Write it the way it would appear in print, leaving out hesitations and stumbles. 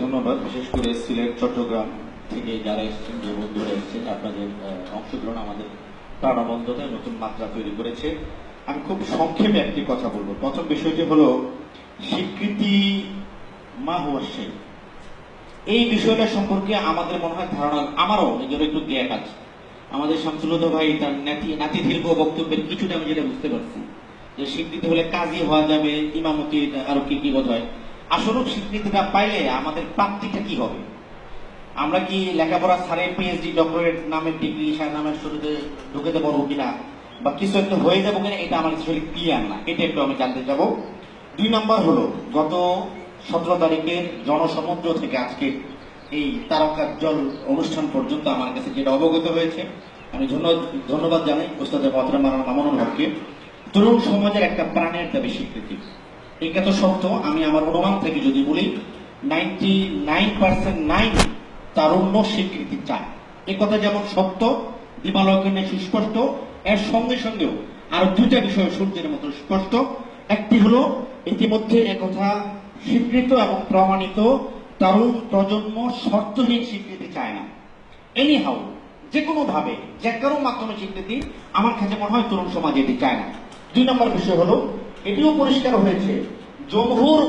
ধন্যবাদ। বিশেষ করে সিলেট, চট্টগ্রাম থেকে যারা এসেছেন, যে বন্ধুরা এসেছেন, আপনাদের অংশগ্রহণ আমাদের প্রাণবন্ধতায় নতুন মাত্রা তৈরি করেছে। আমি খুব সংক্ষেপে একটি কথা বলবো। প্রথম বিষয়টি হলো স্বীকৃতি মা হওয়ার সেই। এই বিষয়টা সম্পর্কে আমাদের মনে হয় ধারণা, আমারও নিজের একটু গ্যাপ আছে। আমাদের শামসুল হুদা ভাই তার নাতি দীর্ঘ বক্তব্যের কিছুটা আমি যেটা বুঝতে পারছি, যে স্বীকৃতি হলে কাজী হওয়া যাবে, ইমামতি, আরো কি কি বোধ হয়। আসলে স্বীকৃতিটা পাইলে আমাদের প্রাপ্তিটা কি হবে? আমরা কি লেখাপড়া ছাড়ে পিএইচডি, ডক্টরেট নামের ডিগ্রি নামের শুরুতে ঢুকেতে পারবো কিনা, বা কিছু একটা হয়ে যাবো কিনা, এটা আমার আসলে ক্লিয়ার না। এটা একটু আমি জানতে চাবো। 2 নম্বর হলো, গত 17 তারিখের জনসমুদ্র থেকে আজকে এই তারকা জল অনুষ্ঠান পর্যন্ত আমার কাছে যেটা অবগত হয়েছে, আমি ধন্যবাদ জানাই ওস্তাদ মহতরম মাওলানা মামুনুল হককে। তরুণ সমাজের একটা প্রাণের দাবি স্বীকৃতি। এটা তো সত্য। আমি আমার অনুমান থেকে যদি বলি, 99% তারুণ্য স্বীকৃতি চায়। এ কথা যেমন সত্য, দিবালকের সুস্পষ্ট, এর সঙ্গে সঙ্গেও আরো 2টা বিষয় সূর্যের মতো স্পষ্ট। একটি হলো, ইতিমধ্যে একথা স্বীকৃত এবং প্রমাণিত, তরুণ প্রজন্ম শর্তহীন স্বীকৃতি চায় না। এনি হাউ, যে কোনো ভাবে, যে কারো মাধ্যমে স্বীকৃতি, আমার কাছে মনে হয় তরুণ সমাজ এটি চায় না। 2 নম্বর বিষয় হলো, এটিও পরিষ্কার হয়েছে, জমহুর